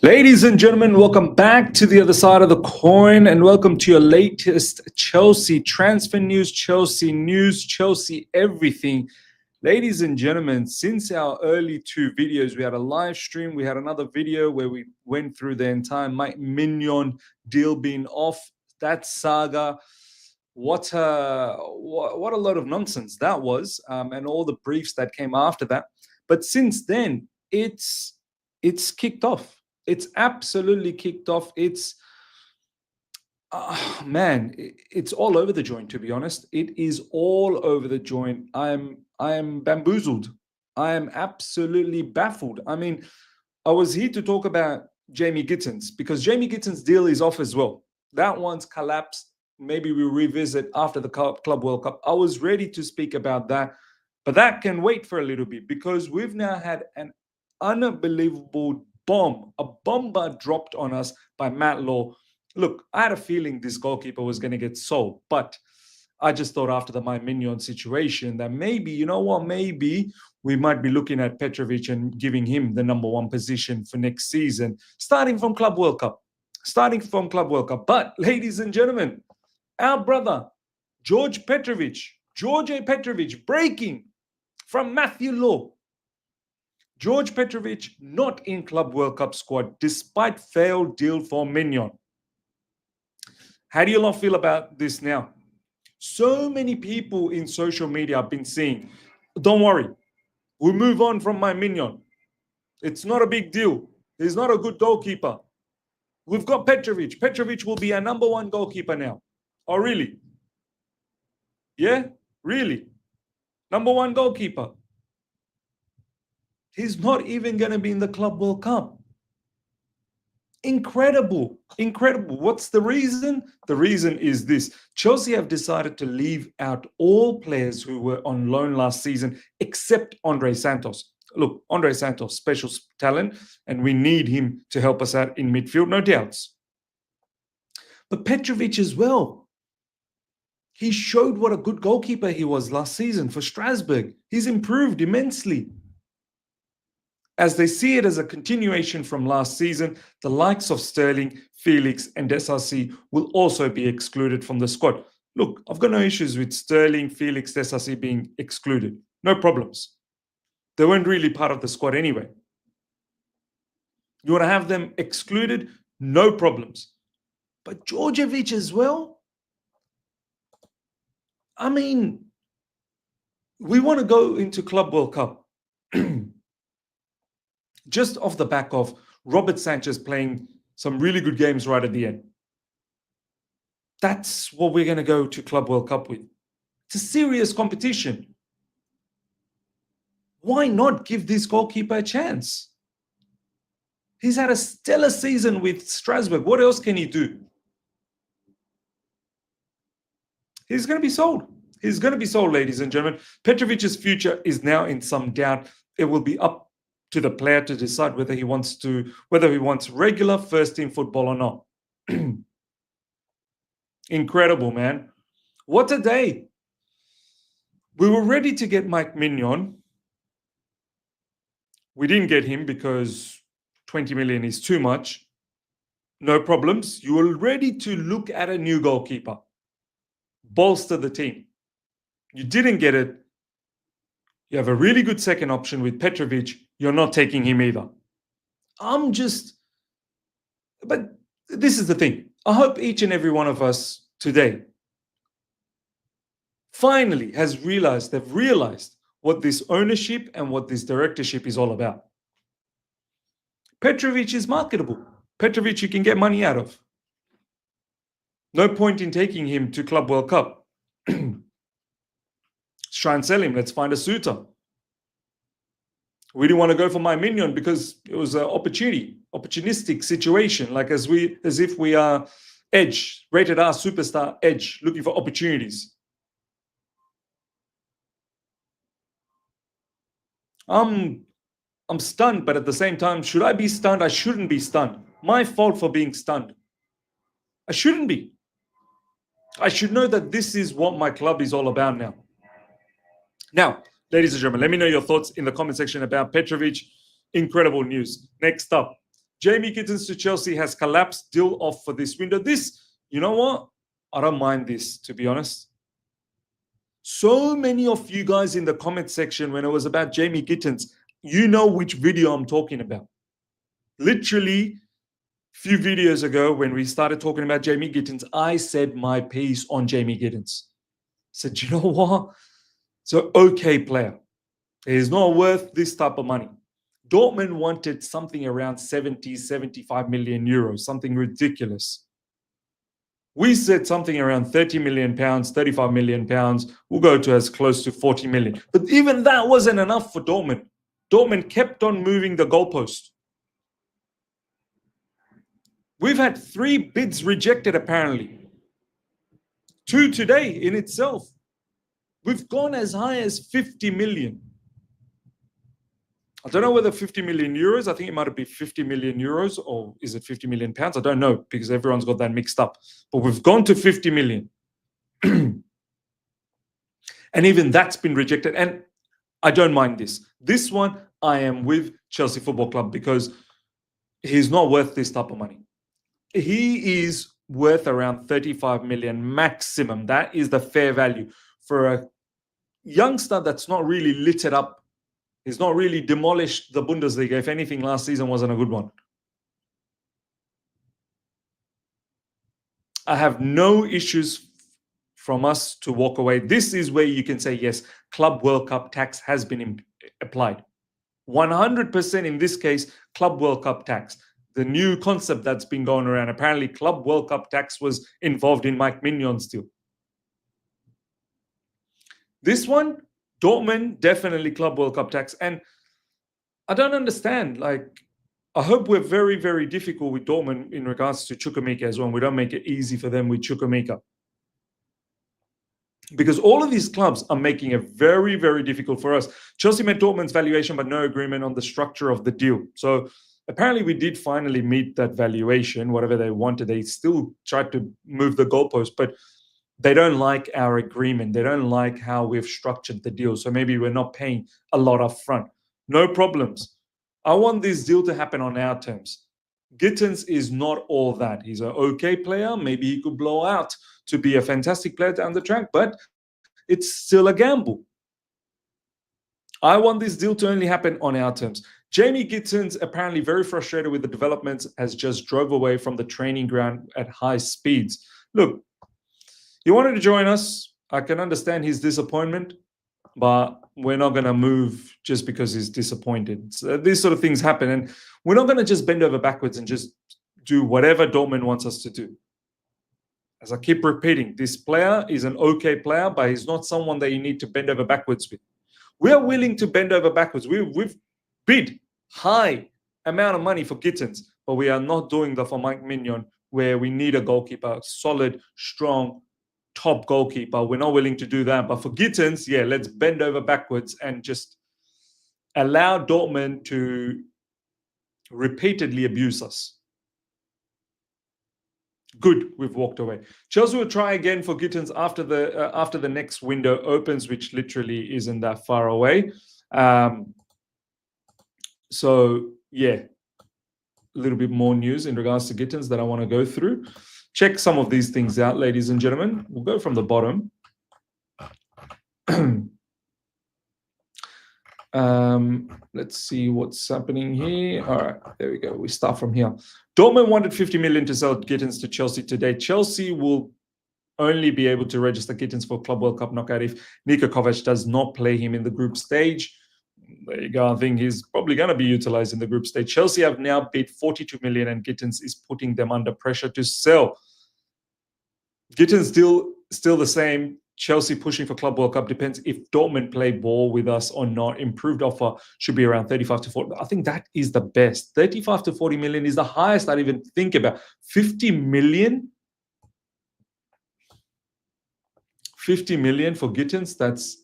Ladies and gentlemen, welcome back to the other side of the coin and welcome to your latest Chelsea transfer news, Chelsea everything. Ladies and gentlemen, since our early two videos, we had a live stream, we had another video where we went through the entire Maignan deal being off, that saga. What a load of nonsense that was, and all the briefs that came after that. But since then, it's kicked off. It's absolutely kicked off. It's it's all over the joint, to be honest. It is all over the joint. I am bamboozled. I am absolutely baffled. I mean, I was here to talk about Jamie Gittens because Jamie Gittens' deal is off as well. That one's collapsed. Maybe we'll revisit after the Club World Cup. I was ready to speak about that, but that can wait for a little bit because we've now had an unbelievable a bomber dropped on us by Matt Law. Look, I had a feeling this goalkeeper was going to get sold, but I just thought after the Maignan situation that maybe, you know what, maybe we might be looking at Petrovic and giving him the number 1 position for next season, starting from Club World Cup. But, ladies and gentlemen, our brother, Djorde Petrovic, breaking from Matthew Law. Djorde Petrovic not in Club World Cup squad despite failed deal for Maignan. How do you lot feel about this now? So many people in social media have been saying, don't worry, we'll move on from Maignan. It's not a big deal. He's not a good goalkeeper. We've got Petrovic. Petrovic will be our number 1 goalkeeper now. Oh, really? Yeah? Really? Number 1 goalkeeper. He's not even going to be in the Club World Cup. Incredible. What's the reason? The reason is this. Chelsea have decided to leave out all players who were on loan last season except Andrey Santos. Look, Andrey Santos, special talent, and we need him to help us out in midfield, no doubts. But Petrovic as well. He showed what a good goalkeeper he was last season for Strasbourg. He's improved immensely. As they see it as a continuation from last season, the likes of Sterling, Felix and Disasi will also be excluded from the squad. Look, I've got no issues with Sterling, Felix, Disasi being excluded. No problems. They weren't really part of the squad anyway. You want to have them excluded? No problems. But Djordjevic as well? I mean, we want to go into Club World Cup. Just off the back of Robert Sanchez playing some really good games right at the end. That's what we're going to go to Club World Cup with. It's a serious competition. Why not give this goalkeeper a chance? He's had a stellar season with Strasbourg. What else can he do? He's going to be sold. He's going to be sold, ladies and gentlemen. Petrovic's future is now in some doubt. It will be up to the player to decide whether he wants regular first team football or not. Incredible, man. What a day. We were ready to get Maignan. We didn't get him because 20 million is too much. No problems. You were ready to look at a new goalkeeper. Bolster the team. You didn't get it. You have a really good second option with Petrovic. You're not taking him either. But this is the thing. I hope each and every one of us today finally they've realized what this ownership and what this directorship is all about. Petrovic is marketable. Petrovic you can get money out of. No point in taking him to Club World Cup. Let's try and sell him. Let's find a suitor. We didn't want to go for Maignan because it was an opportunistic situation, like as if we are Edge, rated R superstar Edge, looking for opportunities. I'm stunned, but at the same time, should I be stunned? I shouldn't be stunned. My fault for being stunned. I shouldn't be. I should know that this is what my club is all about now. Now, ladies and gentlemen, let me know your thoughts in the comment section about Petrovic. Incredible news. Next up, Jamie Gittens to Chelsea has collapsed. Deal off for this window. This, you know what? I don't mind this, to be honest. So many of you guys in the comment section when it was about Jamie Gittens, you know which video I'm talking about. Literally, a few videos ago when we started talking about Jamie Gittens, I said my piece on Jamie Gittens. Said, you know what? It's an okay player. He's not worth this type of money. Dortmund wanted something around 70, 75 million euros, something ridiculous. We said something around 30 million pounds, 35 million pounds. We'll go to as close to 40 million. But even that wasn't enough for Dortmund. Dortmund kept on moving the goalpost. We've had 3 bids rejected, apparently. 2 today in itself. We've gone as high as 50 million. I don't know whether 50 million euros, I think it might be 50 million euros, or is it 50 million pounds? I don't know, because everyone's got that mixed up. But we've gone to 50 million. And even that's been rejected. And I don't mind this. This one, I am with Chelsea Football Club because he's not worth this type of money. He is worth around 35 million maximum. That is the fair value for a youngster that's not really lit it up. He's not really demolished the Bundesliga. If anything, last season wasn't a good one. I have no issues from us to walk away. This is where you can say, yes, Club World Cup tax has been applied. 100% in this case, Club World Cup tax. The new concept that's been going around. Apparently, Club World Cup tax was involved in Maignan still. This one, Dortmund, definitely Club World Cup tax. And I don't understand. Like, I hope we're very, very difficult with Dortmund in regards to Chukwuemeka as well. We don't make it easy for them with Chukwuemeka. Because all of these clubs are making it very, very difficult for us. Chelsea met Dortmund's valuation, but no agreement on the structure of the deal. So apparently we did finally meet that valuation, whatever they wanted. They still tried to move the goalpost, but they don't like our agreement. They don't like how we've structured the deal. So maybe we're not paying a lot up front. No problems. I want this deal to happen on our terms. Gittens is not all that. He's an okay player. Maybe he could blow out to be a fantastic player down the track, but it's still a gamble. I want this deal to only happen on our terms. Jamie Gittens, apparently very frustrated with the developments, has just drove away from the training ground at high speeds. Look, he wanted to join us. I can understand his disappointment, but we're not going to move just because he's disappointed. So these sort of things happen, and we're not going to just bend over backwards and just do whatever Dortmund wants us to do. As I keep repeating, this player is an okay player, but he's not someone that you need to bend over backwards with. We are willing to bend over backwards. We've bid high amount of money for Gittens, but we are not doing that for Maignan, where we need a goalkeeper, solid, strong, top goalkeeper. We're not willing to do that. But for Gittens, yeah, let's bend over backwards and just allow Dortmund to repeatedly abuse us. Good, we've walked away. Chelsea will try again for Gittens after the next window opens, which literally isn't that far away. So yeah, a little bit more news in regards to Gittens that I want to go through. Check some of these things out, ladies and gentlemen. We'll go from the bottom. Let's see what's happening here. All right, there we go. We start from here. Dortmund wanted 50 million to sell Gittens to Chelsea today. Chelsea will only be able to register Gittens for Club World Cup knockout if Niko Kovac does not play him in the group stage. There you go. I think he's probably going to be utilized in the group stage. Chelsea have now bid 42 million, and Gittens is putting them under pressure to sell. Gittens still the same. Chelsea pushing for Club World Cup. Depends if Dortmund play ball with us or not. Improved offer should be around 35 to 40. I think that is the best. 35 to 40 million is the highest I'd even think about. 50 million? 50 million for Gittens? That's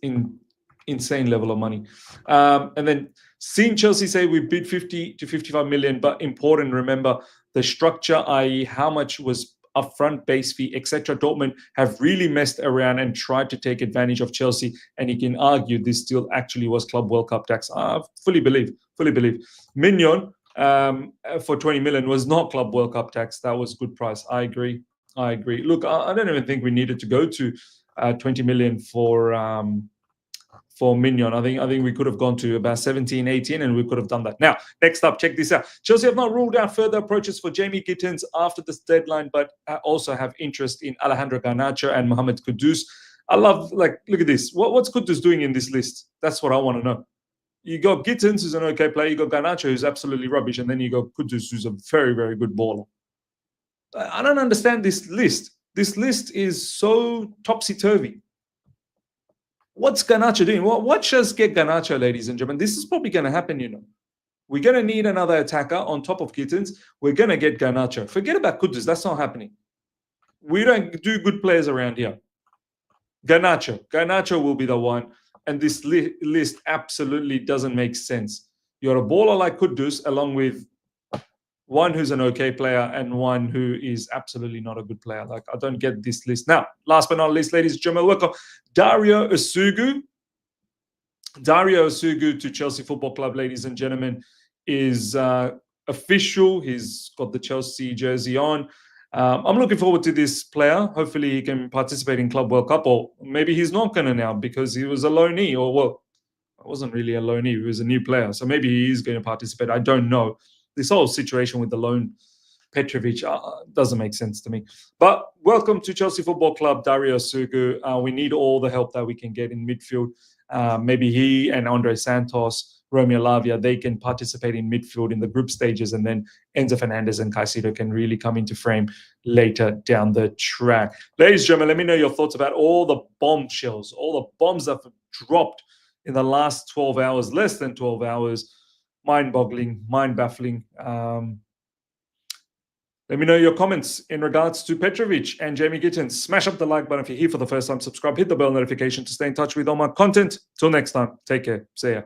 insane level of money. And then seeing Chelsea say we bid 50 to 55 million, but important, remember the structure, i.e. how much was upfront, base fee, etc. Dortmund have really messed around and tried to take advantage of Chelsea, and you can argue this deal actually was Club World Cup tax. I fully believe. Maignan, for 20 million was not Club World Cup tax. That was good price. I agree. Look, I don't even think we needed to go to 20 million for Maignan. I think we could have gone to about 17, 18, and we could have done that. Now, next up, check this out. Chelsea have not ruled out further approaches for Jamie Gittens after this deadline, but also have interest in Alejandro Garnacho and Mohamed Kudus. I love, look at this. What's Kudus doing in this list? That's what I want to know. You got Gittens, who's an okay player. You got Garnacho, who's absolutely rubbish. And then you got Kudus, who's a very, very good baller. I don't understand this list. This list is so topsy-turvy. What's Garnacho doing? Watch us get Garnacho, ladies and gentlemen. This is probably going to happen, We're going to need another attacker on top of Gittens. We're going to get Garnacho. Forget about Kudus. That's not happening. We don't do good players around here. Garnacho will be the one. And this list absolutely doesn't make sense. You're a baller like Kudus, along with one who's an okay player and one who is absolutely not a good player. I don't get this list. Now, last but not least, ladies and gentlemen, welcome Dario Essugo. Dario Essugo to Chelsea Football Club, ladies and gentlemen, is official. He's got the Chelsea jersey on. I'm looking forward to this player. Hopefully he can participate in Club World Cup, or maybe he's not going to now because he was a loanee, or well, it wasn't really a loanee. He was a new player. So maybe he is going to participate. I don't know. This whole situation with the loan Petrovic doesn't make sense to me. But welcome to Chelsea Football Club, Dario Essugo. We need all the help that we can get in midfield. Maybe he and Andrey Santos, Romeo Lavia, they can participate in midfield in the group stages, and then Enzo Fernandez and Caicedo can really come into frame later down the track. Ladies and gentlemen, let me know your thoughts about all the bombshells, all the bombs that have dropped in the last 12 hours, less than 12 hours. Mind-boggling, mind-baffling. Let me know your comments in regards to Petrovic and Jamie Gittens. Smash up the like button if you're here for the first time. Subscribe, hit the bell notification to stay in touch with all my content. Till next time, take care. See ya.